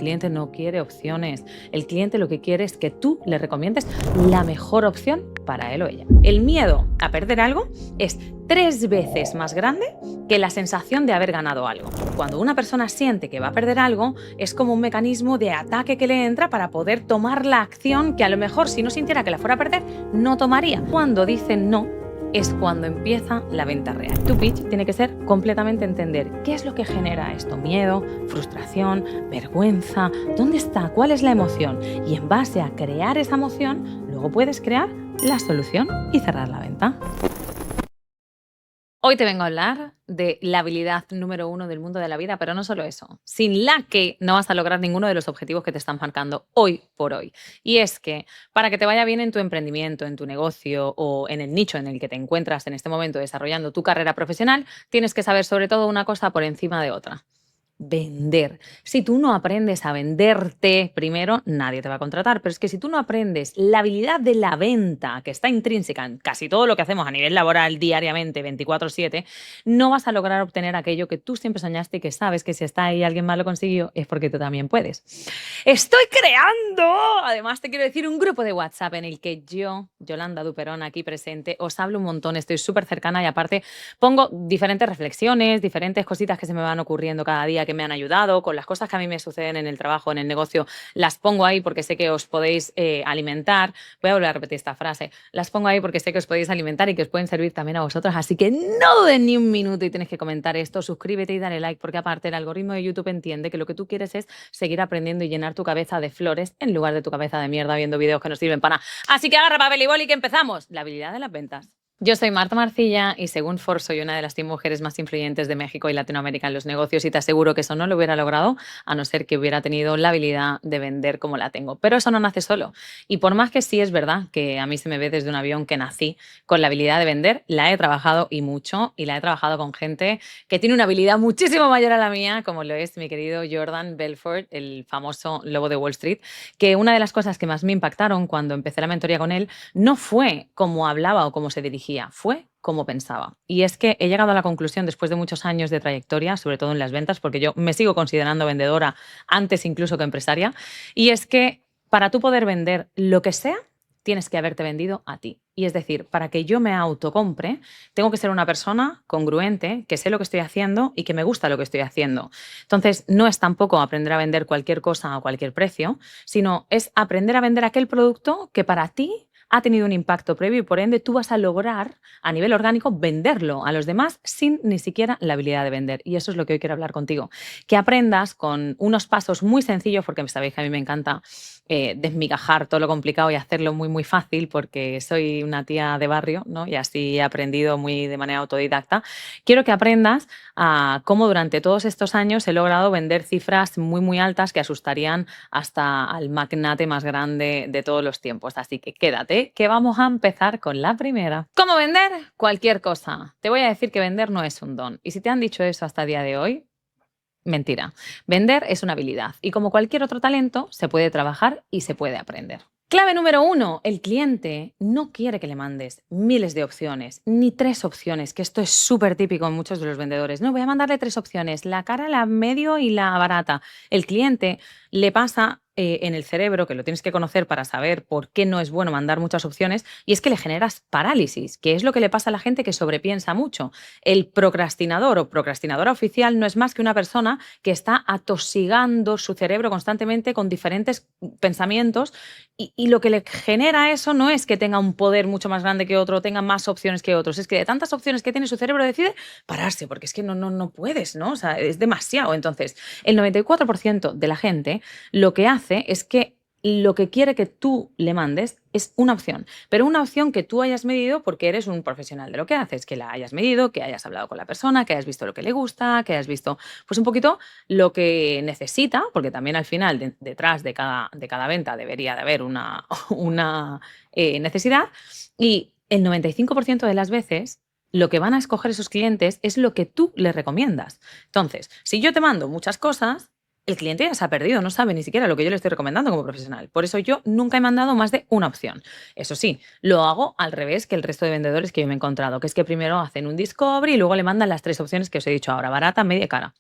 cliente no quiere opciones. El cliente lo que quiere es que tú le recomiendes la mejor opción para él o ella. El miedo a perder algo es 3 veces más grande que la sensación de haber ganado algo. Cuando una persona siente que va a perder algo, es como un mecanismo de ataque que le entra para poder tomar la acción que a lo mejor si no sintiera que la fuera a perder, no tomaría. Cuando dicen no, es cuando empieza la venta real. Tu pitch tiene que ser completamente entender qué es lo que genera esto. Miedo, frustración, vergüenza, ¿dónde está? ¿Cuál es la emoción? Y en base a crear esa emoción, luego puedes crear la solución y cerrar la venta. Hoy te vengo a hablar de la habilidad número 1 del mundo de la vida, pero no solo eso, sin la que no vas a lograr ninguno de los objetivos que te están marcando hoy por hoy. Y es que para que te vaya bien en tu emprendimiento, en tu negocio o en el nicho en el que te encuentras en este momento desarrollando tu carrera profesional, tienes que saber sobre todo una cosa por encima de otra. Vender. Si tú no aprendes a venderte primero, nadie te va a contratar. Pero es que si tú no aprendes la habilidad de la venta, que está intrínseca en casi todo lo que hacemos a nivel laboral diariamente, 24/7, no vas a lograr obtener aquello que tú siempre soñaste y que sabes que si está ahí alguien más lo consiguió, es porque tú también puedes. Estoy creando, además te quiero decir, un grupo de WhatsApp en el que yo, Yolanda Duperón, aquí presente, os hablo un montón, estoy súper cercana y aparte pongo diferentes reflexiones, diferentes cositas que se me van ocurriendo cada día que me han ayudado, con las cosas que a mí me suceden en el trabajo, en el negocio, las pongo ahí porque sé que os podéis alimentar. Voy a volver a repetir esta frase. Las pongo ahí porque sé que os podéis alimentar y que os pueden servir también a vosotros. Así que no dudes ni un minuto y tienes que comentar esto, suscríbete y dale like, porque aparte el algoritmo de YouTube entiende que lo que tú quieres es seguir aprendiendo y llenar tu cabeza de flores en lugar de tu cabeza de mierda viendo vídeos que no sirven para nada. Así que agarra papel y boli que empezamos. La habilidad de las ventas. Yo soy Marta Marcilla y según Forbes soy una de las 100 mujeres más influyentes de México y Latinoamérica en los negocios y te aseguro que eso no lo hubiera logrado a no ser que hubiera tenido la habilidad de vender como la tengo. Pero eso no nace solo. Y por más que sí es verdad que a mí se me ve desde un avión que nací con la habilidad de vender, la he trabajado y mucho y la he trabajado con gente que tiene una habilidad muchísimo mayor a la mía, como lo es mi querido Jordan Belfort, el famoso lobo de Wall Street, que una de las cosas que más me impactaron cuando empecé la mentoría con él no fue cómo hablaba o cómo se dirigía, fue cómo pensaba. Y es que he llegado a la conclusión después de muchos años de trayectoria, sobre todo en las ventas, porque yo me sigo considerando vendedora antes incluso que empresaria, y es que para tú poder vender lo que sea, tienes que haberte vendido a ti. Y es decir, para que yo me autocompre, tengo que ser una persona congruente, que sé lo que estoy haciendo y que me gusta lo que estoy haciendo. Entonces, no es tampoco aprender a vender cualquier cosa a cualquier precio, sino es aprender a vender aquel producto que para ti ha tenido un impacto previo y por ende tú vas a lograr a nivel orgánico venderlo a los demás sin ni siquiera la habilidad de vender. Y eso es lo que hoy quiero hablar contigo. Que aprendas con unos pasos muy sencillos, porque sabéis que a mí me encanta desmigajar todo lo complicado y hacerlo muy, muy fácil, porque soy una tía de barrio, ¿no? Y así he aprendido muy de manera autodidacta. Quiero que aprendas a cómo durante todos estos años he logrado vender cifras muy, muy altas que asustarían hasta al magnate más grande de todos los tiempos. Así que quédate, que vamos a empezar con la primera. ¿Cómo vender? Cualquier cosa. Te voy a decir que vender no es un don. Y si te han dicho eso hasta el día de hoy, mentira. Vender es una habilidad y como cualquier otro talento, se puede trabajar y se puede aprender. Clave número 1, el cliente no quiere que le mandes miles de opciones, ni 3 opciones, que esto es súper típico en muchos de los vendedores. No, voy a mandarle 3 opciones, la cara, la medio y la barata. El cliente le pasa en el cerebro, que lo tienes que conocer para saber por qué no es bueno mandar muchas opciones, y es que le generas parálisis, que es lo que le pasa a la gente que sobrepiensa mucho. El procrastinador o procrastinadora oficial no es más que una persona que está atosigando su cerebro constantemente con diferentes pensamientos y lo que le genera eso no es que tenga un poder mucho más grande que otro, tenga más opciones que otros, es que de tantas opciones que tiene su cerebro decide pararse, porque es que no puedes, ¿no? O sea, es demasiado. Entonces, el 94% de la gente lo que hace es que lo que quiere que tú le mandes es una opción, pero una opción que tú hayas medido porque eres un profesional de lo que haces, que la hayas medido, que hayas hablado con la persona, que hayas visto lo que le gusta, que hayas visto pues un poquito lo que necesita, porque también al final detrás de cada venta debería de haber una necesidad y el 95% de las veces lo que van a escoger esos clientes es lo que tú les recomiendas. Entonces, si yo te mando muchas cosas, el cliente ya se ha perdido, no sabe ni siquiera lo que yo le estoy recomendando como profesional. Por eso yo nunca he mandado más de una opción. Eso sí, lo hago al revés que el resto de vendedores que yo me he encontrado, que es que primero hacen un discovery y luego le mandan las 3 opciones que os he dicho ahora, barata, media y cara.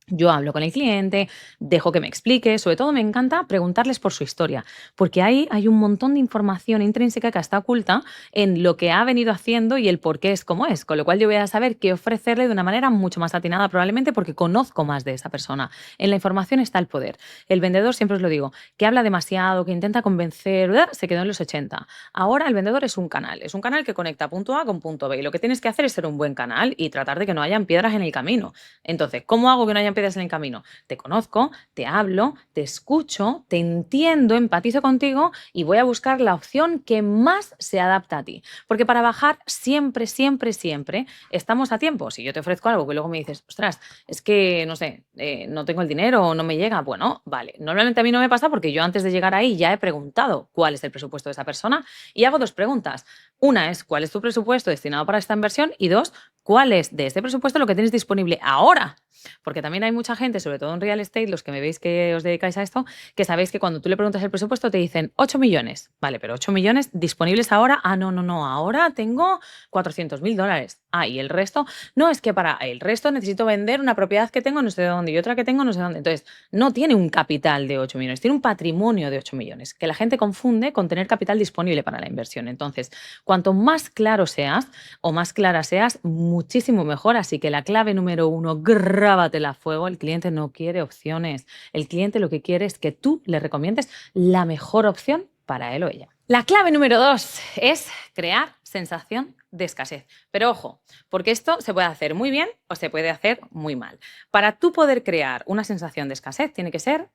Yo hablo con el cliente, dejo que me explique, sobre todo me encanta preguntarles por su historia, porque ahí hay un montón de información intrínseca que está oculta en lo que ha venido haciendo y el por qué es como es, con lo cual yo voy a saber qué ofrecerle de una manera mucho más atinada probablemente porque conozco más de esa persona. En la información está el poder. El vendedor, siempre os lo digo, que habla demasiado, que intenta convencer, ¡bla!, se quedó en los 80. Ahora el vendedor es un canal que conecta punto A con punto B y lo que tienes que hacer es ser un buen canal y tratar de que no hayan piedras en el camino. Entonces, ¿cómo hago que no hayan piedras en el camino? Te conozco, te hablo, te escucho, te entiendo, empatizo contigo y voy a buscar la opción que más se adapta a ti. Porque para bajar siempre, siempre, siempre estamos a tiempo. Si yo te ofrezco algo que luego me dices, ostras, es que no sé, no tengo el dinero o no me llega, bueno, vale. Normalmente a mí no me pasa porque yo antes de llegar ahí ya he preguntado cuál es el presupuesto de esa persona y hago dos preguntas. Una es, ¿cuál es tu presupuesto destinado para esta inversión? Y dos, ¿cuál es de este presupuesto lo que tienes disponible ahora? Porque también hay mucha gente, sobre todo en real estate, los que me veis que os dedicáis a esto, que sabéis que cuando tú le preguntas el presupuesto te dicen 8 millones. Vale, pero 8 millones disponibles ahora. Ah, no, no, no, ahora tengo 400.000 dólares. Ah, y el resto, no, es que para el resto necesito vender una propiedad que tengo no sé dónde y otra que tengo no sé dónde. Entonces, no tiene un capital de 8 millones, tiene un patrimonio de 8 millones, que la gente confunde con tener capital disponible para la inversión. Entonces, cuanto más claro seas, o más clara seas, muchísimo mejor. Así que la clave número uno, grábatela a fuego. El cliente no quiere opciones. El cliente lo que quiere es que tú le recomiendes la mejor opción para él o ella. La clave número dos es crear sensación de escasez. Pero ojo, porque esto se puede hacer muy bien o se puede hacer muy mal. Para tú poder crear una sensación de escasez tiene que ser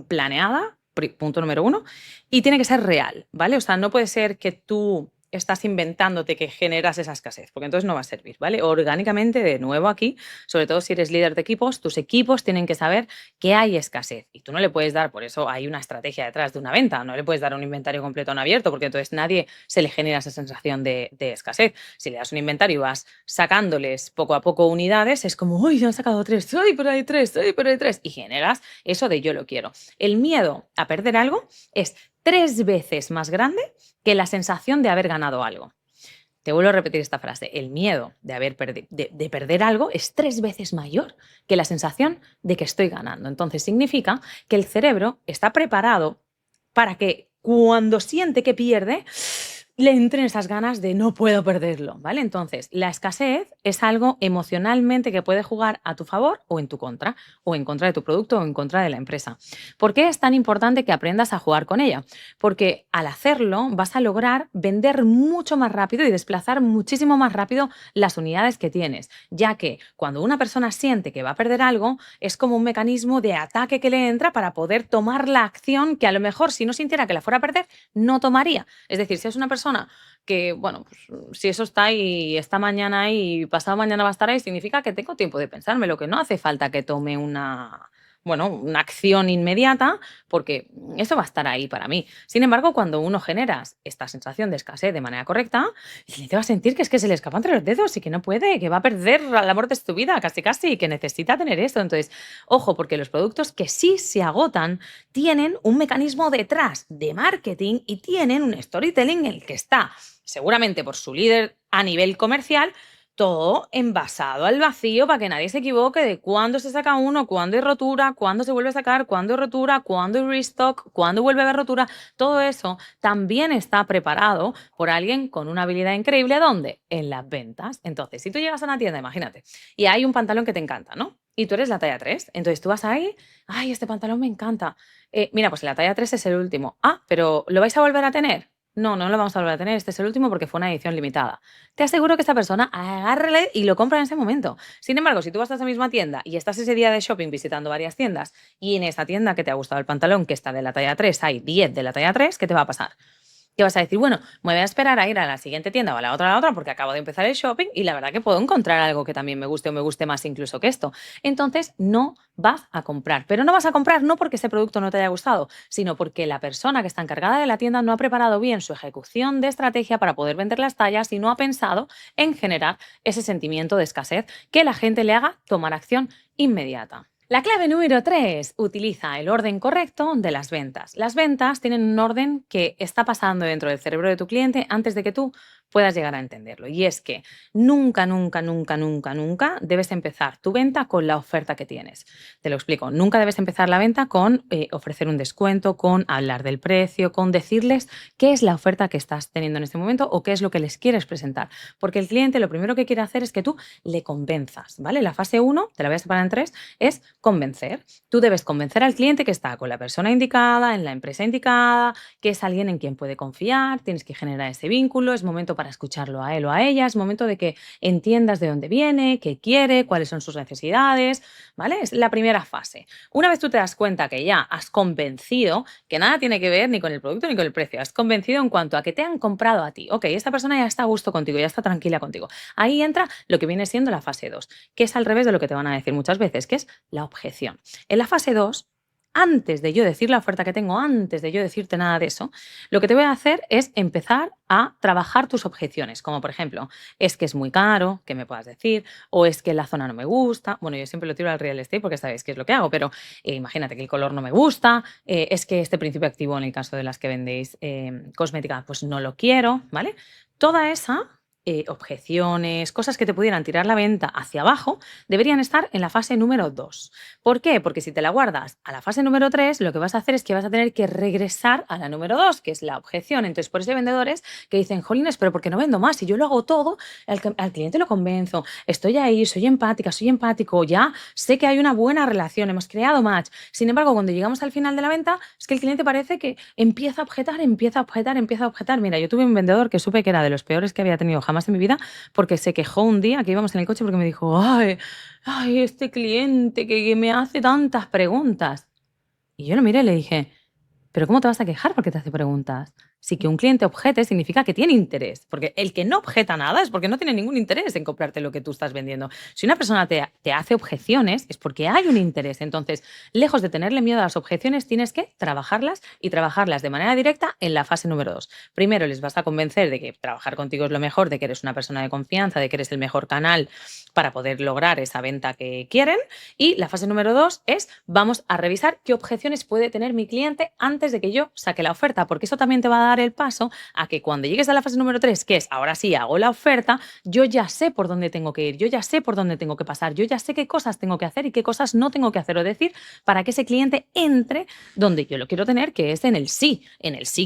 planeada, punto número uno, y tiene que ser real, ¿vale? O sea, no puede ser que tú estás inventándote que generas esa escasez, porque entonces no va a servir, ¿vale? Orgánicamente, de nuevo aquí, sobre todo si eres líder de equipos, tus equipos tienen que saber que hay escasez y tú no le puedes dar, por eso hay una estrategia detrás de una venta, no le puedes dar un inventario completo en abierto, porque entonces nadie se le genera esa sensación de escasez. Si le das un inventario y vas sacándoles poco a poco unidades, es como, uy, ya han sacado tres, uy, pero hay tres, uy, pero hay tres, y generas eso de yo lo quiero. El miedo a perder algo es 3 veces más grande que la sensación de haber ganado algo. Te vuelvo a repetir esta frase. El miedo de perder algo es 3 veces mayor que la sensación de que estoy ganando. Entonces significa que el cerebro está preparado para que cuando siente que pierde, le entren esas ganas de no puedo perderlo, ¿vale? Entonces, la escasez es algo emocionalmente que puede jugar a tu favor o en tu contra, o en contra de tu producto o en contra de la empresa. ¿Por qué es tan importante que aprendas a jugar con ella? Porque al hacerlo vas a lograr vender mucho más rápido y desplazar muchísimo más rápido las unidades que tienes, ya que cuando una persona siente que va a perder algo, es como un mecanismo de ataque que le entra para poder tomar la acción que a lo mejor si no sintiera que la fuera a perder, no tomaría. Es decir, si es una persona que, bueno, pues, si eso está ahí, está mañana ahí y pasado mañana va a estar ahí, significa que tengo tiempo de pensármelo, que no hace falta que tome una acción inmediata, porque eso va a estar ahí para mí. Sin embargo, cuando uno genera esta sensación de escasez de manera correcta, el cliente va a sentir que es que se le escapa entre los dedos y que no puede, que va a perder el amor de su vida, casi casi, que necesita tener esto. Entonces, ojo, porque los productos que sí se agotan tienen un mecanismo detrás de marketing y tienen un storytelling en el que está, seguramente por su líder a nivel comercial, todo envasado al vacío para que nadie se equivoque de cuándo se saca uno, cuándo hay rotura, cuándo se vuelve a sacar, cuándo hay rotura, cuándo hay restock, cuándo vuelve a haber rotura. Todo eso también está preparado por alguien con una habilidad increíble. ¿Dónde? En las ventas. Entonces, si tú llegas a una tienda, imagínate, y hay un pantalón que te encanta, ¿no? Y tú eres la talla 3. Entonces tú vas ahí, ay, este pantalón me encanta. Mira, pues la talla 3 es el último. Ah, pero ¿lo vais a volver a tener? No, no lo vamos a volver a tener. Este es el último porque fue una edición limitada. Te aseguro que esta persona agárrele y lo compra en ese momento. Sin embargo, si tú vas a esa misma tienda y estás ese día de shopping visitando varias tiendas y en esa tienda que te ha gustado el pantalón, que está de la talla 3, hay 10 de la talla 3, ¿qué te va a pasar? Que vas a decir, bueno, me voy a esperar a ir a la siguiente tienda o a la otra, porque acabo de empezar el shopping y la verdad que puedo encontrar algo que también me guste o me guste más incluso que esto. Entonces, no vas a comprar. Pero no vas a comprar no porque ese producto no te haya gustado, sino porque la persona que está encargada de la tienda no ha preparado bien su ejecución de estrategia para poder vender las tallas y no ha pensado en generar ese sentimiento de escasez que la gente le haga tomar acción inmediata. La clave número 3, utiliza el orden correcto de las ventas. Las ventas tienen un orden que está pasando dentro del cerebro de tu cliente antes de que tú puedas llegar a entenderlo. Y es que nunca, nunca, nunca, nunca, nunca debes empezar tu venta con la oferta que tienes. Te lo explico. Nunca debes empezar la venta con ofrecer un descuento, con hablar del precio, con decirles qué es la oferta que estás teniendo en este momento o qué es lo que les quieres presentar. Porque el cliente lo primero que quiere hacer es que tú le convenzas, ¿vale? La fase 1, te la voy a separar en 3, es convencer. Tú debes convencer al cliente que está con la persona indicada, en la empresa indicada, que es alguien en quien puede confiar, tienes que generar ese vínculo, es momento para escucharlo a él o a ella, es momento de que entiendas de dónde viene, qué quiere, cuáles son sus necesidades, ¿vale? Es la primera fase. Una vez tú te das cuenta que ya has convencido, que nada tiene que ver ni con el producto ni con el precio, has convencido en cuanto a que te han comprado a ti, ok, esta persona ya está a gusto contigo, ya está tranquila contigo. Ahí entra lo que viene siendo la fase 2, que es al revés de lo que te van a decir muchas veces, que es la objeción. En la fase 2, antes de yo decir la oferta que tengo, antes de yo decirte nada de eso, lo que te voy a hacer es empezar a trabajar tus objeciones, como por ejemplo, es que es muy caro, que me puedas decir, o es que la zona no me gusta. Bueno, yo siempre lo tiro al real estate porque sabéis qué es lo que hago, pero imagínate que el color no me gusta, es que este principio activo en el caso de las que vendéis cosmética, pues no lo quiero, ¿vale? Toda esa objeciones, cosas que te pudieran tirar la venta hacia abajo, deberían estar en la fase número 2. ¿Por qué? Porque si te la guardas a la fase número 3, lo que vas a hacer es que vas a tener que regresar a la número 2, que es la objeción. Entonces, por eso hay vendedores que dicen, jolines, pero ¿por qué no vendo más? Si yo lo hago todo, al cliente lo convenzo, estoy ahí, soy empática, soy empático, ya sé que hay una buena relación, hemos creado match. Sin embargo, cuando llegamos al final de la venta, es que el cliente parece que empieza a objetar, empieza a objetar, empieza a objetar. Mira, yo tuve un vendedor que supe que era de los peores que había tenido jamás en mi vida, porque se quejó un día que íbamos en el coche porque me dijo, ay, este cliente que me hace tantas preguntas. Y yo lo miré y le dije, pero ¿cómo te vas a quejar porque te hace preguntas? Si que un cliente objete significa que tiene interés, porque el que no objeta nada es porque no tiene ningún interés en comprarte lo que tú estás vendiendo. Si una persona te hace objeciones es porque hay un interés. Entonces, lejos de tenerle miedo a las objeciones, tienes que trabajarlas y trabajarlas de manera directa en la fase número 2. Primero les vas a convencer de que trabajar contigo es lo mejor, de que eres una persona de confianza, de que eres el mejor canal para poder lograr esa venta que quieren. Y la fase número 2 es vamos a revisar qué objeciones puede tener mi cliente antes de que yo saque la oferta, porque eso también te va a dar el paso a que cuando llegues a la fase número 3, que es ahora sí hago la oferta, yo ya sé por dónde tengo que ir, yo ya sé por dónde tengo que pasar, yo ya sé qué cosas tengo que hacer y qué cosas no tengo que hacer o decir para que ese cliente entre donde yo lo quiero tener, que es en el sí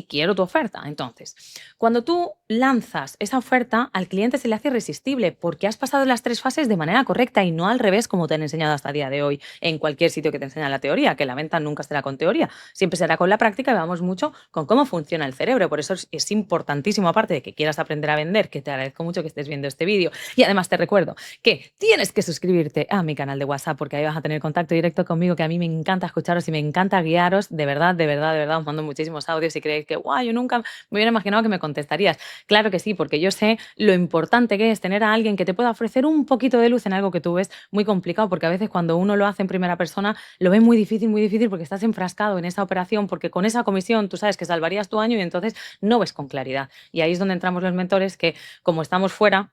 quiero tu oferta. Entonces, cuando tú lanzas esa oferta, al cliente se le hace irresistible porque has pasado las 3 fases de manera correcta y no al revés como te han enseñado hasta el día de hoy en cualquier sitio que te enseñan la teoría, que la venta nunca será con teoría, siempre será con la práctica y vamos mucho con cómo funciona el cerebro. Por eso es importantísimo, aparte de que quieras aprender a vender, que te agradezco mucho que estés viendo este vídeo y además te recuerdo que tienes que suscribirte a mi canal de WhatsApp porque ahí vas a tener contacto directo conmigo, que a mí me encanta escucharos y me encanta guiaros, de verdad, de verdad, de verdad, os mando muchísimos audios y creéis que, guau, yo nunca me hubiera imaginado que me contestarías. Claro que sí, porque yo sé lo importante que es tener a alguien que te pueda ofrecer un poquito de luz en algo que tú ves muy complicado, porque a veces cuando uno lo hace en primera persona lo ve muy difícil porque estás enfrascado en esa operación, porque con esa comisión tú sabes que salvarías tu año y entonces no ves con claridad. Y ahí es donde entramos los mentores que, como estamos fuera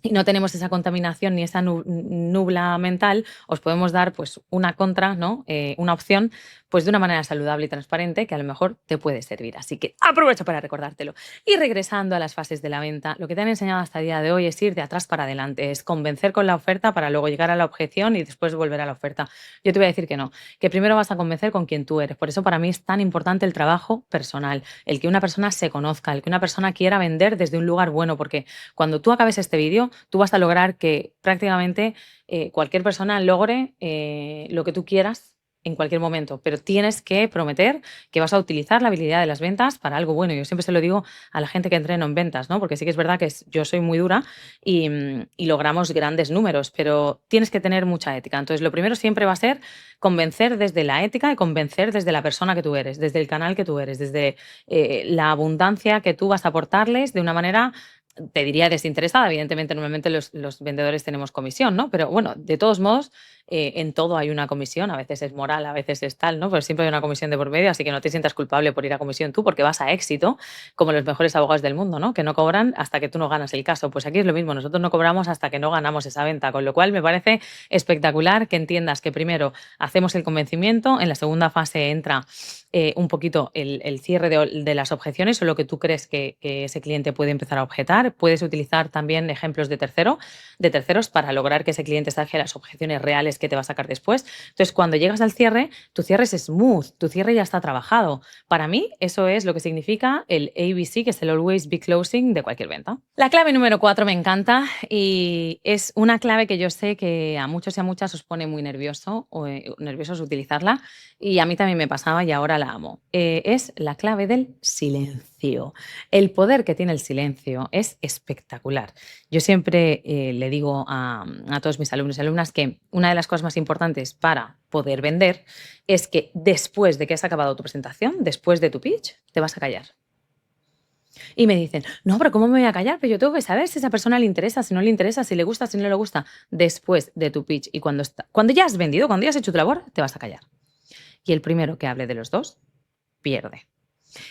y no tenemos esa contaminación ni esa nubla mental, os podemos dar pues una contra, ¿no? Una opción pues de una manera saludable y transparente que a lo mejor te puede servir. Así que aprovecho para recordártelo. Y regresando a las fases de la venta, lo que te han enseñado hasta el día de hoy es ir de atrás para adelante, es convencer con la oferta para luego llegar a la objeción y después volver a la oferta. Yo te voy a decir que no, que primero vas a convencer con quien tú eres. Por eso para mí es tan importante el trabajo personal, el que una persona se conozca, el que una persona quiera vender desde un lugar bueno, porque cuando tú acabes este vídeo, tú vas a lograr que prácticamente cualquier persona logre lo que tú quieras en cualquier momento, pero tienes que prometer que vas a utilizar la habilidad de las ventas para algo bueno. Yo siempre se lo digo a la gente que entreno en ventas, ¿no? Porque sí que es verdad que yo soy muy dura y logramos grandes números, pero tienes que tener mucha ética. Entonces, lo primero siempre va a ser convencer desde la ética y convencer desde la persona que tú eres, desde el canal que tú eres, desde la abundancia que tú vas a aportarles de una manera te diría desinteresada, evidentemente normalmente los vendedores tenemos comisión, ¿no? Pero bueno, de todos modos, en todo hay una comisión, a veces es moral, a veces es tal, ¿no? Pero siempre hay una comisión de por medio, así que no te sientas culpable por ir a comisión tú, porque vas a éxito, como los mejores abogados del mundo, ¿no? Que no cobran hasta que tú no ganas el caso. Pues aquí es lo mismo, nosotros no cobramos hasta que no ganamos esa venta, con lo cual me parece espectacular que entiendas que primero hacemos el convencimiento, en la segunda fase entra un poquito el cierre de las objeciones o lo que tú crees que ese cliente puede empezar a objetar. Puedes utilizar también ejemplos de terceros para lograr que ese cliente saque las objeciones reales que te va a sacar después. Entonces, cuando llegas al cierre, tu cierre es smooth, tu cierre ya está trabajado. Para mí, eso es lo que significa el ABC, que es el Always Be Closing de cualquier venta. La clave número 4 me encanta y es una clave que yo sé que a muchos y a muchas os pone muy nervioso o nerviosos utilizarla, y a mí también me pasaba y ahora la amo. Es la clave del silencio. El poder que tiene el silencio es espectacular. Yo siempre le digo a todos mis alumnos y alumnas que una de las cosas más importantes para poder vender es que después de que has acabado tu presentación, después de tu pitch, te vas a callar. Y me dicen, no, pero ¿cómo me voy a callar? Pero yo tengo que saber si a esa persona le interesa, si no le interesa, si le gusta, si no le gusta. Después de tu pitch y cuando ya has vendido, cuando ya has hecho tu labor, te vas a callar. Y el primero que hable de los dos, pierde.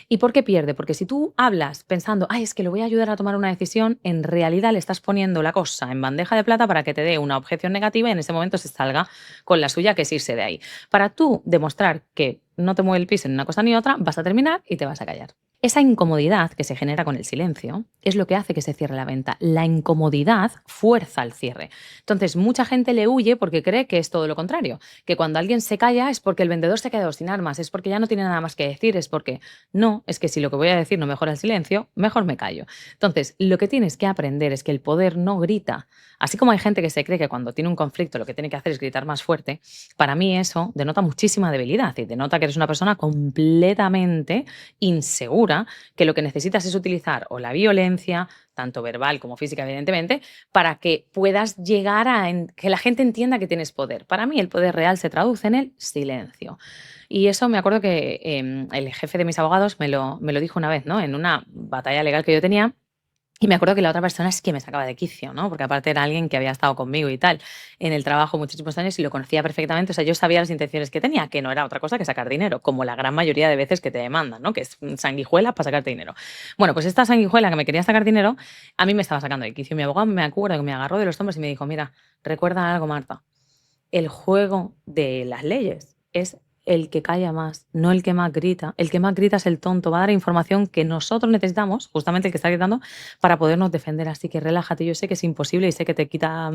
¿Y por qué pierde? Porque si tú hablas pensando, ay, es que le voy a ayudar a tomar una decisión, en realidad le estás poniendo la cosa en bandeja de plata para que te dé una objeción negativa y en ese momento se salga con la suya, que es irse de ahí. Para tú demostrar que no te mueve el piso en una cosa ni otra, vas a terminar y te vas a callar. Esa incomodidad que se genera con el silencio es lo que hace que se cierre la venta. La incomodidad fuerza el cierre. Entonces, mucha gente le huye porque cree que es todo lo contrario, que cuando alguien se calla es porque el vendedor se ha quedado sin armas, es porque ya no tiene nada más que decir, es porque no, es que si lo que voy a decir no mejora el silencio, mejor me callo. Entonces, lo que tienes que aprender es que el poder no grita. Así como hay gente que se cree que cuando tiene un conflicto lo que tiene que hacer es gritar más fuerte, para mí eso denota muchísima debilidad y denota que eres una persona completamente insegura, que lo que necesitas es utilizar o la violencia, tanto verbal como física, evidentemente, para que puedas llegar a que la gente entienda que tienes poder. Para mí el poder real se traduce en el silencio. Y eso me acuerdo que el jefe de mis abogados me lo dijo una vez, ¿no? En una batalla legal que yo tenía. Y me acuerdo que la otra persona es que me sacaba de quicio, ¿no? Porque aparte era alguien que había estado conmigo y tal en el trabajo muchísimos años y lo conocía perfectamente. O sea, yo sabía las intenciones que tenía, que no era otra cosa que sacar dinero, como la gran mayoría de veces que te demandan, ¿no? Que es sanguijuela para sacarte dinero. Bueno, pues esta sanguijuela que me quería sacar dinero, a mí me estaba sacando de quicio. Mi abogado, me acuerdo que me agarró de los hombros y me dijo, mira, recuerda algo, Marta, el juego de las leyes es el que calla más, no el que más grita. El que más grita es el tonto, va a dar información que nosotros necesitamos, justamente el que está gritando, para podernos defender. Así que relájate, yo sé que es imposible y sé que te quita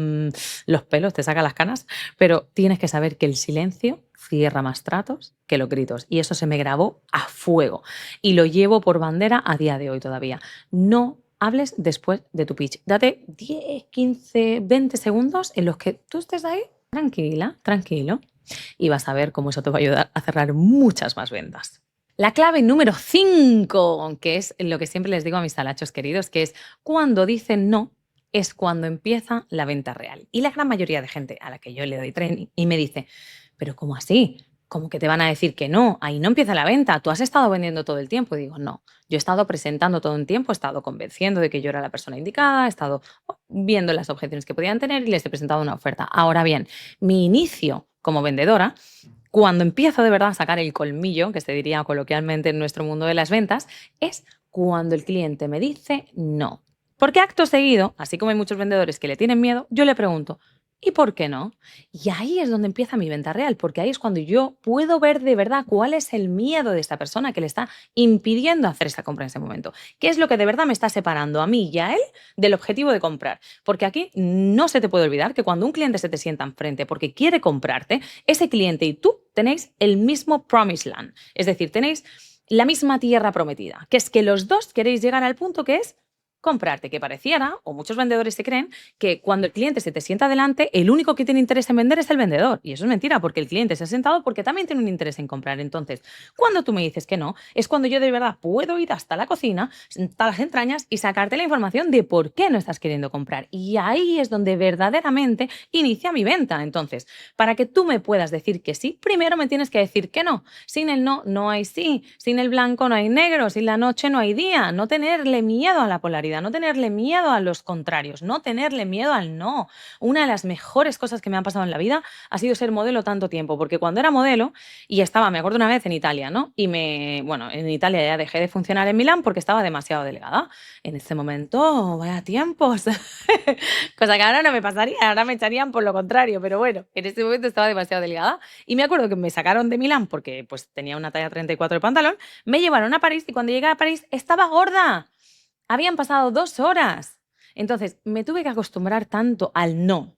los pelos, te saca las canas, pero tienes que saber que el silencio cierra más tratos que los gritos. Y eso se me grabó a fuego y lo llevo por bandera a día de hoy todavía. No hables después de tu pitch. Date 10, 15, 20 segundos en los que tú estés ahí tranquila, tranquilo, y vas a ver cómo eso te va a ayudar a cerrar muchas más ventas. La clave número 5, que es lo que siempre les digo a mis talachos queridos, que es cuando dicen no, es cuando empieza la venta real. Y la gran mayoría de gente a la que yo le doy training y me dice, pero ¿cómo así? ¿Cómo que te van a decir que no? Ahí no empieza la venta. Tú has estado vendiendo todo el tiempo. Y digo, no, yo he estado presentando todo el tiempo, he estado convenciendo de que yo era la persona indicada, he estado viendo las objeciones que podían tener y les he presentado una oferta. Ahora bien, mi inicio como vendedora, cuando empiezo de verdad a sacar el colmillo, que se diría coloquialmente en nuestro mundo de las ventas, es cuando el cliente me dice no. Porque acto seguido, así como hay muchos vendedores que le tienen miedo, yo le pregunto, ¿y por qué no? Y ahí es donde empieza mi venta real, porque ahí es cuando yo puedo ver de verdad cuál es el miedo de esta persona que le está impidiendo hacer esta compra en ese momento. ¿Qué es lo que de verdad me está separando a mí y a él del objetivo de comprar? Porque aquí no se te puede olvidar que cuando un cliente se te sienta enfrente porque quiere comprarte, ese cliente y tú tenéis el mismo promised land. Es decir, tenéis la misma tierra prometida, que es que los dos queréis llegar al punto que es comprarte, que pareciera, o muchos vendedores se creen, que cuando el cliente se te sienta delante, el único que tiene interés en vender es el vendedor. Y eso es mentira, porque el cliente se ha sentado porque también tiene un interés en comprar. Entonces, cuando tú me dices que no, es cuando yo de verdad puedo ir hasta la cocina, hasta las entrañas y sacarte la información de por qué no estás queriendo comprar. Y ahí es donde verdaderamente inicia mi venta. Entonces, para que tú me puedas decir que sí, primero me tienes que decir que no. Sin el no, no hay sí. Sin el blanco, no hay negro. Sin la noche, no hay día. No tenerle miedo a la polaridad vida, no tenerle miedo a los contrarios, no tenerle miedo al no. Una de las mejores cosas que me han pasado en la vida ha sido ser modelo tanto tiempo, porque cuando era modelo y estaba, me acuerdo una vez en Italia, ¿no? Bueno, en Italia ya dejé de funcionar en Milán porque estaba demasiado delgada. En este momento, vaya tiempos. Cosa que ahora no me pasaría, ahora me echarían por lo contrario, pero bueno, en este momento estaba demasiado delgada. Y me acuerdo que me sacaron de Milán porque pues tenía una talla 34 de pantalón, me llevaron a París y cuando llegué a París estaba gorda. Habían pasado 2 horas. Entonces, me tuve que acostumbrar tanto al no.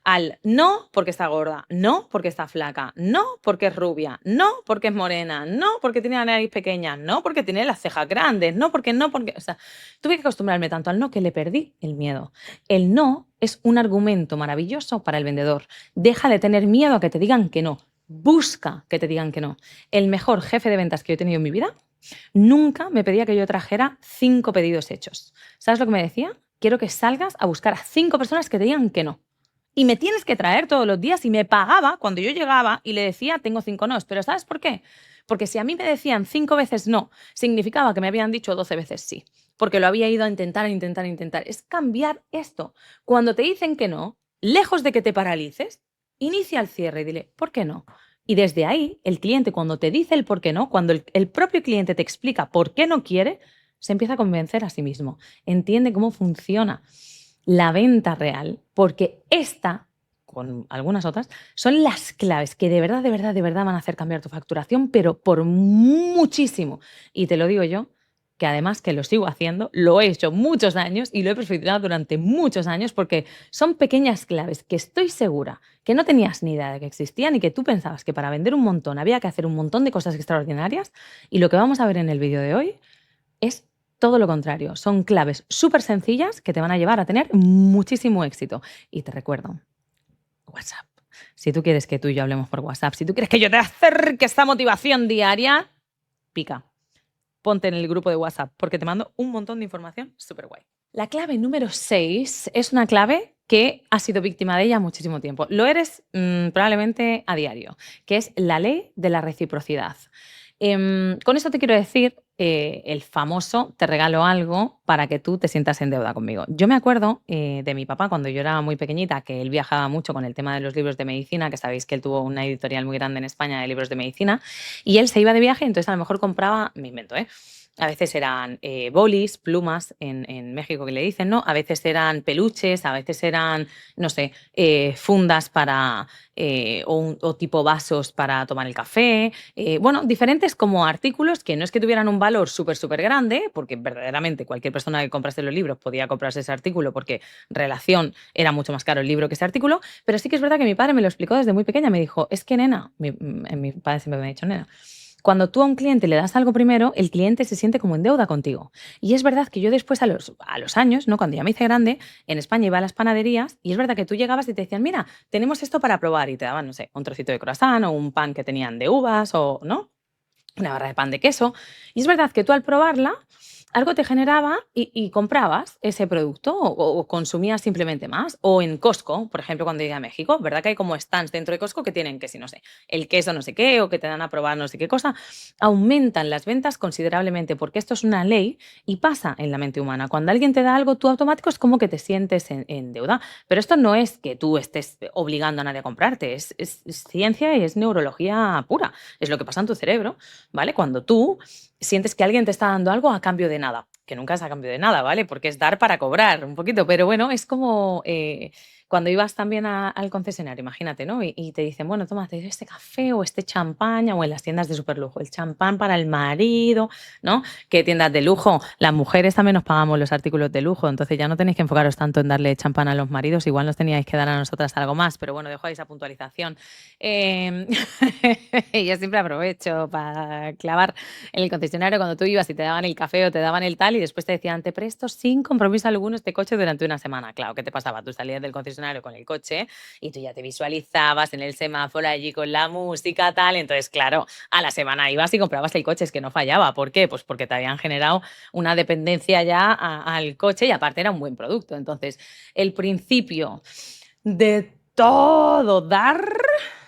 Al no porque está gorda, no porque está flaca, no porque es rubia, no porque es morena, no porque tiene la nariz pequeña, no porque tiene las cejas grandes, no porque, o sea, tuve que acostumbrarme tanto al no que le perdí el miedo. El no es un argumento maravilloso para el vendedor. Deja de tener miedo a que te digan que no. Busca que te digan que no. El mejor jefe de ventas que yo he tenido en mi vida nunca me pedía que yo trajera 5 pedidos hechos. ¿Sabes lo que me decía? Quiero que salgas a buscar a 5 personas que te digan que no. Y me tienes que traer todos los días y me pagaba cuando yo llegaba y le decía, tengo 5 nos. Pero ¿sabes por qué? Porque si a mí me decían 5 veces no, significaba que me habían dicho 12 veces sí. Porque lo había ido a intentar, intentar, intentar. Es cambiar esto. Cuando te dicen que no, lejos de que te paralices, inicia el cierre y dile, ¿por qué no? Y desde ahí, el cliente, cuando te dice el por qué no, cuando el propio cliente te explica por qué no quiere, se empieza a convencer a sí mismo. Entiende cómo funciona la venta real, porque esta, con algunas otras, son las claves que de verdad, de verdad, de verdad van a hacer cambiar tu facturación, pero por muchísimo. Y te lo digo yo, que además que lo sigo haciendo, lo he hecho muchos años y lo he perfeccionado durante muchos años porque son pequeñas claves que estoy segura que no tenías ni idea de que existían y que tú pensabas que para vender un montón había que hacer un montón de cosas extraordinarias, y lo que vamos a ver en el vídeo de hoy es todo lo contrario. Son claves súper sencillas que te van a llevar a tener muchísimo éxito. Y te recuerdo, WhatsApp. Si tú quieres que tú y yo hablemos por WhatsApp, si tú quieres que yo te acerque esta motivación diaria, pica. Ponte en el grupo de WhatsApp porque te mando un montón de información súper guay. La clave número 6 es una clave que has sido víctima de ella muchísimo tiempo. Lo eres probablemente a diario, que es la ley de la reciprocidad. Con esto te quiero decir el famoso te regalo algo para que tú te sientas en deuda conmigo. Yo me acuerdo de mi papá cuando yo era muy pequeñita, que él viajaba mucho con el tema de los libros de medicina, que sabéis que él tuvo una editorial muy grande en España de libros de medicina, y él se iba de viaje, entonces a lo mejor compraba, me invento, a veces eran bolis, plumas en México que le dicen, ¿no? A veces eran peluches, a veces eran, no sé, fundas para, o tipo vasos para tomar el café. Bueno, diferentes como artículos que no es que tuvieran un valor súper, súper grande, porque verdaderamente cualquier persona que comprase los libros podía comprarse ese artículo porque relación era mucho más caro el libro que ese artículo, pero sí que es verdad que mi padre me lo explicó desde muy pequeña, me dijo, es que nena, mi padre siempre me ha dicho nena, cuando tú a un cliente le das algo primero, el cliente se siente como en deuda contigo. Y es verdad que yo después a los años, ¿no? Cuando ya me hice grande, en España iba a las panaderías y es verdad que tú llegabas y te decían, mira, tenemos esto para probar y te daban, no sé, un trocito de croissant o un pan que tenían de uvas o, ¿no? Una barra de pan de queso. Y es verdad que tú al probarla, algo te generaba y comprabas ese producto o consumías simplemente más. O en Costco, por ejemplo, cuando llegué a México, ¿verdad que hay como stands dentro de Costco que tienen que si no sé, el queso no sé qué o que te dan a probar no sé qué cosa? Aumentan las ventas considerablemente porque esto es una ley y pasa en la mente humana. Cuando alguien te da algo, tú automático es como que te sientes en deuda. Pero esto no es que tú estés obligando a nadie a comprarte, es ciencia y es neurología pura. Es lo que pasa en tu cerebro, ¿vale? Cuando tú sientes que alguien te está dando algo a cambio de nada, que nunca es a cambio de nada, ¿vale? Porque es dar para cobrar un poquito, pero bueno, es como cuando ibas también al concesionario, imagínate, ¿no? Y te dicen, bueno, tómate este café o este champán, o en las tiendas de superlujo, el champán para el marido, ¿no? ¿Qué tiendas de lujo? Las mujeres también nos pagamos los artículos de lujo, entonces ya no tenéis que enfocaros tanto en darle champán a los maridos, igual nos teníais que dar a nosotras algo más, pero bueno, dejo ahí esa puntualización. Yo siempre aprovecho para clavar en el concesionario cuando tú ibas y te daban el café o te daban el tal y después te decían, te presto sin compromiso alguno este coche durante una semana. Claro, ¿qué te pasaba? Tú salías del concesionario con el coche y tú ya te visualizabas en el semáforo allí con la música, tal. Entonces, claro, a la semana ibas y comprabas el coche, es que no fallaba. ¿Por qué? Pues porque te habían generado una dependencia ya al coche y aparte era un buen producto. Entonces, el principio de todo dar,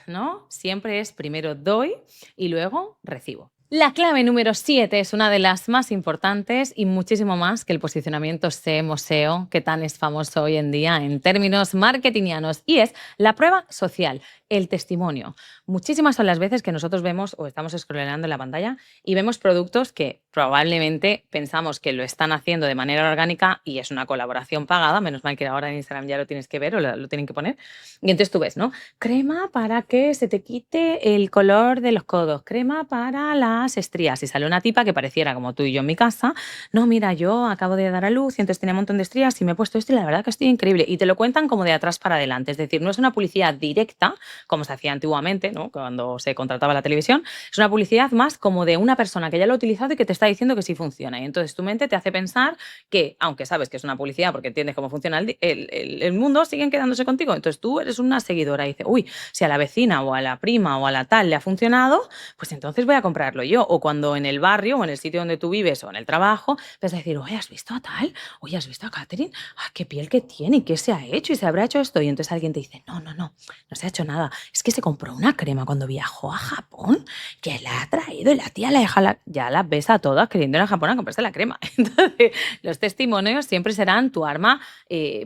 ¿no? Siempre es primero doy y luego recibo. La clave número 7 es una de las más importantes y muchísimo más que el posicionamiento SEO, que tan es famoso hoy en día en términos marketingianos, y es la prueba social, el testimonio. Muchísimas son las veces que nosotros vemos o estamos scrolleando en la pantalla y vemos productos que probablemente pensamos que lo están haciendo de manera orgánica y es una colaboración pagada, menos mal que ahora en Instagram ya lo tienes que ver o lo tienen que poner. Y entonces tú ves, ¿no? Crema para que se te quite el color de los codos, crema para las estrías. Y sale una tipa que pareciera como tú y yo en mi casa. No, mira, yo acabo de dar a luz y entonces tenía un montón de estrías y me he puesto esto y la verdad que estoy increíble. Y te lo cuentan como de atrás para adelante. Es decir, no es una publicidad directa, como se hacía antiguamente, ¿no? Cuando se contrataba la televisión. Es una publicidad más como de una persona que ya lo ha utilizado y que te está diciendo que sí funciona. Y entonces tu mente te hace pensar que, aunque sabes que es una publicidad porque entiendes cómo funciona el mundo, siguen quedándose contigo. Entonces tú eres una seguidora y dices, uy, si a la vecina o a la prima o a la tal le ha funcionado, pues entonces voy a comprarlo yo. O cuando en el barrio o en el sitio donde tú vives o en el trabajo, vas a decir, oye, ¿has visto a tal? Oye, ¿has visto a Catherine? Ah, qué piel que tiene y qué se ha hecho y se habrá hecho esto. Y entonces alguien te dice, no se ha hecho nada. Es que se compró una crema cuando viajó a Japón que la ha traído y la tía la deja, ya las ves a todas queriendo ir a Japón a comprarse la crema. Entonces, los testimonios siempre serán tu arma,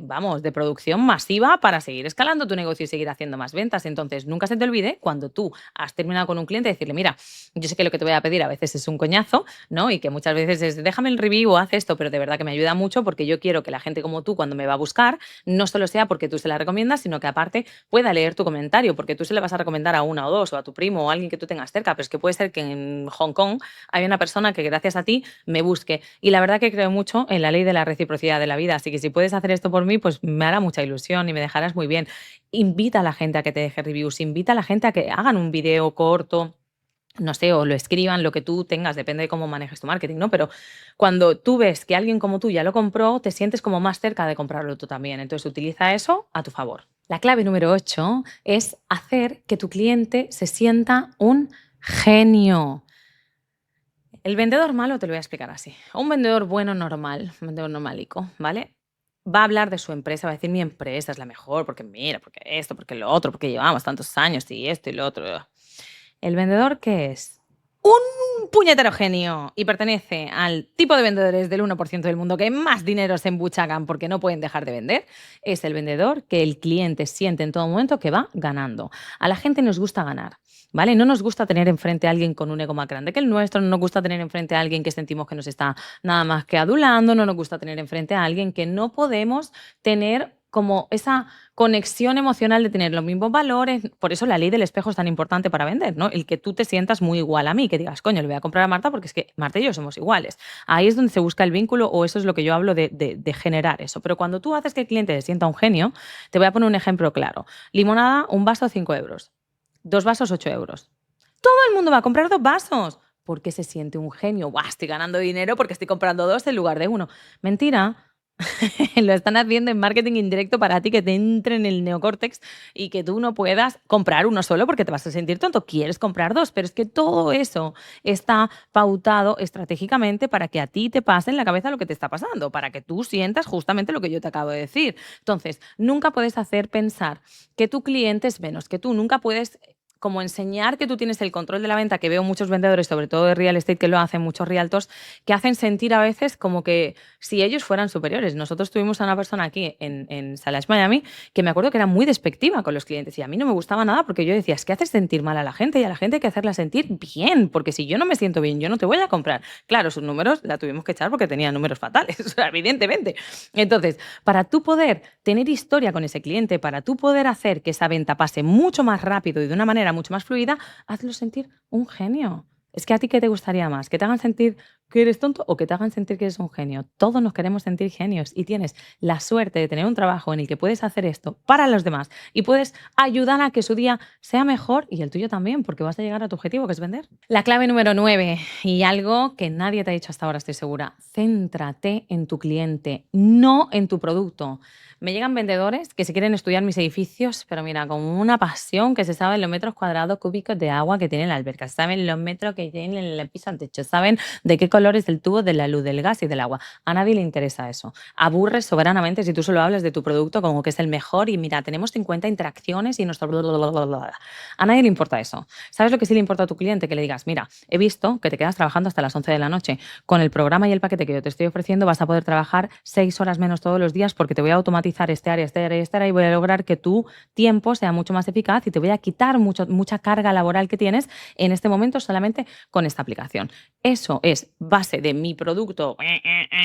vamos, de producción masiva para seguir escalando tu negocio y seguir haciendo más ventas. Entonces, nunca se te olvide cuando tú has terminado con un cliente decirle, mira, yo sé que lo que te voy a pedir a veces es un coñazo, ¿no? Y que muchas veces es, déjame el review o haz esto, pero de verdad que me ayuda mucho porque yo quiero que la gente como tú, cuando me va a buscar, no solo sea porque tú se la recomiendas, sino que aparte pueda leer tu comentario, porque tú se le vas a recomendar a una o dos, o a tu primo o a alguien que tú tengas cerca, pero es que puede ser que en Hong Kong haya una persona que gracias a ti me busque. Y la verdad que creo mucho en la ley de la reciprocidad de la vida, así que si puedes hacer esto por mí, pues me hará mucha ilusión y me dejarás muy bien. Invita a la gente a que te deje reviews, invita a la gente a que hagan un video corto, no sé, o lo escriban, lo que tú tengas, depende de cómo manejes tu marketing, ¿no? Pero cuando tú ves que alguien como tú ya lo compró, te sientes como más cerca de comprarlo tú también. Entonces utiliza eso a tu favor. La clave número 8 es hacer que tu cliente se sienta un genio. El vendedor malo te lo voy a explicar así. Un vendedor bueno normal, un vendedor normalico, ¿vale? Va a hablar de su empresa, va a decir mi empresa es la mejor porque mira, porque esto, porque lo otro, porque llevamos tantos años y esto y lo otro. ¿El vendedor qué es? Un puñetero genio y pertenece al tipo de vendedores del 1% del mundo que más dinero se embuchagan porque no pueden dejar de vender. Es el vendedor que el cliente siente en todo momento que va ganando. A la gente nos gusta ganar, ¿vale? No nos gusta tener enfrente a alguien con un ego más grande que el nuestro, no nos gusta tener enfrente a alguien que sentimos que nos está nada más que adulando, no nos gusta tener enfrente a alguien que no podemos tener como esa conexión emocional de tener los mismos valores. Por eso la ley del espejo es tan importante para vender, ¿no? El que tú te sientas muy igual a mí, que digas, coño, le voy a comprar a Marta porque es que Marta y yo somos iguales. Ahí es donde se busca el vínculo o eso es lo que yo hablo de generar eso. Pero cuando tú haces que el cliente se sienta un genio, te voy a poner un ejemplo claro. Limonada, un vaso 5 euros. 2 vasos, 8 euros. Todo el mundo va a comprar 2 vasos porque se siente un genio. ¡Buah, estoy ganando dinero porque estoy comprando 2 en lugar de uno! Mentira. Lo están haciendo en marketing indirecto para ti, que te entre en el neocórtex y que tú no puedas comprar uno solo porque te vas a sentir tonto. Quieres comprar 2, pero es que todo eso está pautado estratégicamente para que a ti te pase en la cabeza lo que te está pasando, para que tú sientas justamente lo que yo te acabo de decir. Entonces, nunca puedes hacer pensar que tu cliente es menos, que tú nunca puedes como enseñar que tú tienes el control de la venta, que veo muchos vendedores, sobre todo de real estate, que lo hacen, muchos realtors, que hacen sentir a veces como que si ellos fueran superiores. Nosotros tuvimos a una persona aquí en Salash Miami que me acuerdo que era muy despectiva con los clientes y a mí no me gustaba nada porque yo decía, es que haces sentir mal a la gente y a la gente hay que hacerla sentir bien, porque si yo no me siento bien, yo no te voy a comprar. Claro, sus números la tuvimos que echar porque tenía números fatales, o sea, evidentemente. Entonces, para tú poder tener historia con ese cliente, para tú poder hacer que esa venta pase mucho más rápido y de una manera mucho más fluida, hazlo sentir un genio. Es que a ti, ¿qué te gustaría más? ¿Que te hagan sentir que eres tonto o que te hagan sentir que eres un genio? Todos nos queremos sentir genios y tienes la suerte de tener un trabajo en el que puedes hacer esto para los demás y puedes ayudar a que su día sea mejor y el tuyo también, porque vas a llegar a tu objetivo, que es vender. La clave número 9 y algo que nadie te ha dicho hasta ahora, estoy segura, céntrate en tu cliente, no en tu producto. Me llegan vendedores que se quieren estudiar mis edificios, pero mira, con una pasión que se saben los metros cuadrados cúbicos de agua que tiene la alberca, saben los metros que tiene el piso al techo, saben de qué color es el tubo de la luz, del gas y del agua. A nadie le interesa eso. Aburres soberanamente si tú solo hablas de tu producto como que es el mejor y mira, tenemos 50 interacciones y nuestro bla, bla, bla, bla, bla. A nadie le importa eso. ¿Sabes lo que sí le importa a tu cliente? Que le digas, mira, he visto que te quedas trabajando hasta las 11 de la noche. Con el programa y el paquete que yo te estoy ofreciendo vas a poder trabajar 6 horas menos todos los días porque te voy a automatizar este área, este área, este área y voy a lograr que tu tiempo sea mucho más eficaz y te voy a quitar mucha carga laboral que tienes en este momento solamente con esta aplicación. Eso es base de mi producto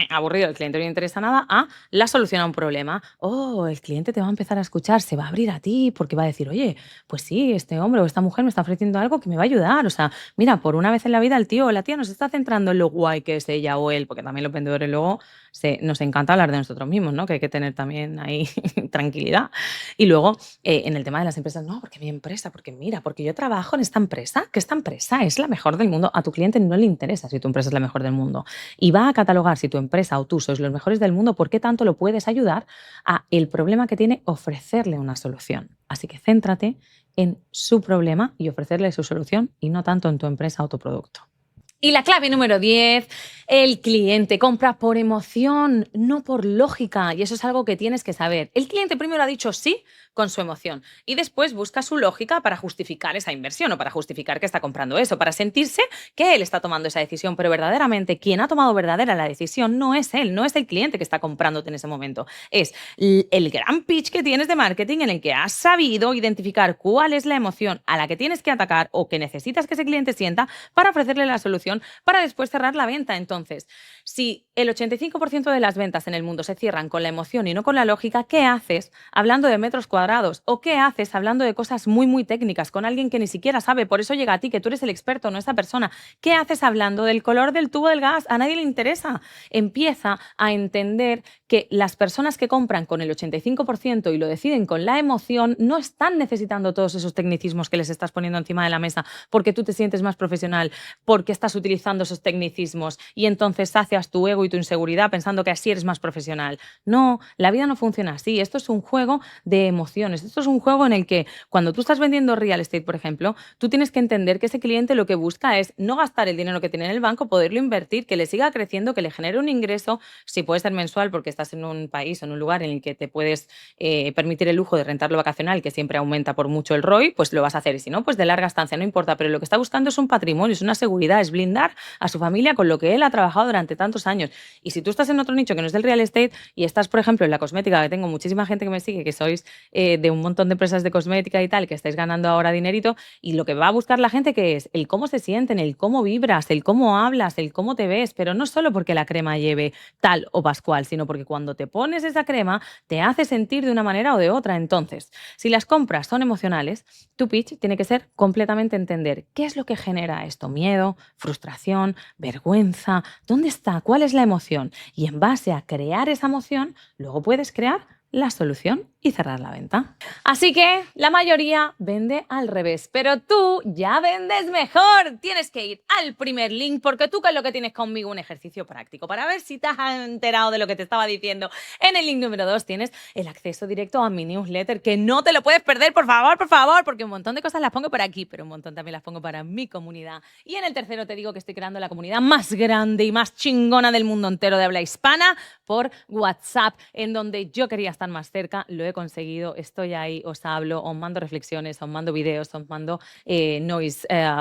aburrido, el cliente no le interesa nada, a la solución a un problema. Oh, el cliente te va a empezar a escuchar, se va a abrir a ti porque va a decir, oye, pues sí, este hombre o esta mujer me está ofreciendo algo que me va a ayudar. O sea, mira, por una vez en la vida el tío o la tía nos está centrando en lo guay que es ella o él, porque también los vendedores luego nos encanta hablar de nosotros mismos, ¿no? Que hay que tener también ahí tranquilidad. Y luego, en el tema de las empresas, no, porque mi empresa, porque mira, porque yo trabajo en esta empresa, que esta empresa es la mejor del mundo. A tu cliente no le interesa si tu empresa es la mejor del mundo. Y va a catalogar si tu empresa o tú sois los mejores del mundo, ¿por qué tanto lo puedes ayudar a el problema que tiene ofrecerle una solución? Así que céntrate en su problema y ofrecerle su solución y no tanto en tu empresa o tu producto. Y la clave número 10, el cliente compra por emoción, no por lógica. Y eso es algo que tienes que saber. El cliente primero ha dicho sí con su emoción y después busca su lógica para justificar esa inversión o para justificar que está comprando eso, para sentirse que él está tomando esa decisión. Pero verdaderamente quien ha tomado verdadera la decisión no es él, no es el cliente que está comprándote en ese momento. Es el gran pitch que tienes de marketing en el que has sabido identificar cuál es la emoción a la que tienes que atacar o que necesitas que ese cliente sienta para ofrecerle la solución para después cerrar la venta. Entonces, si el 85% de las ventas en el mundo se cierran con la emoción y no con la lógica, ¿qué haces hablando de metros cuadrados? ¿O qué haces hablando de cosas muy, muy técnicas con alguien que ni siquiera sabe? Por eso llega a ti, que tú eres el experto, no esa persona. ¿Qué haces hablando del color del tubo del gas? A nadie le interesa. Empieza a entender que las personas que compran con el 85% y lo deciden con la emoción no están necesitando todos esos tecnicismos que les estás poniendo encima de la mesa porque tú te sientes más profesional, porque estás utilizando esos tecnicismos y entonces sacias tu ego y tu inseguridad pensando que así eres más profesional. No, la vida no funciona así. Esto es un juego de emociones. Esto es un juego en el que cuando tú estás vendiendo real estate, por ejemplo, tú tienes que entender que ese cliente lo que busca es no gastar el dinero que tiene en el banco, poderlo invertir, que le siga creciendo, que le genere un ingreso, si puede ser mensual porque estás en un país o en un lugar en el que te puedes permitir el lujo de rentarlo vacacional, que siempre aumenta por mucho el ROI, pues lo vas a hacer. Y si no, pues de larga estancia, no importa. Pero lo que está buscando es un patrimonio, es una seguridad, es blindar a su familia con lo que él ha trabajado durante tantos años. Y si tú estás en otro nicho que no es del real estate y estás, por ejemplo, en la cosmética, que tengo muchísima gente que me sigue, que sois de un montón de empresas de cosmética y tal, que estáis ganando ahora dinerito, y lo que va a buscar la gente que es el cómo se sienten, el cómo vibras, el cómo hablas, el cómo te ves, pero no solo porque la crema lleve tal o pascual, sino porque cuando te pones esa crema te hace sentir de una manera o de otra. Entonces, si las compras son emocionales, tu pitch tiene que ser completamente entender qué es lo que genera esto: miedo, frustración, vergüenza, ¿dónde está? ¿Cuál es la emoción? Y en base a crear esa emoción, luego puedes crear la solución y cerrar la venta. Así que la mayoría vende al revés, pero tú ya vendes mejor. Tienes que ir al primer link porque tú, ¿qué es lo que tienes conmigo? Un ejercicio práctico para ver si te has enterado de lo que te estaba diciendo. En el link número 2 tienes el acceso directo a mi newsletter, que no te lo puedes perder, por favor, porque un montón de cosas las pongo por aquí, pero un montón también las pongo para mi comunidad. Y en el tercero te digo que estoy creando la comunidad más grande y más chingona del mundo entero de habla hispana por WhatsApp, en donde yo quería estar más cerca, lo he conseguido, estoy ahí, os hablo, os mando reflexiones, os mando videos, os mando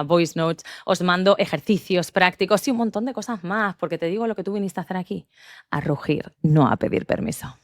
voice notes, os mando ejercicios prácticos y un montón de cosas más, porque te digo lo que tú viniste a hacer aquí, a rugir, no a pedir permiso.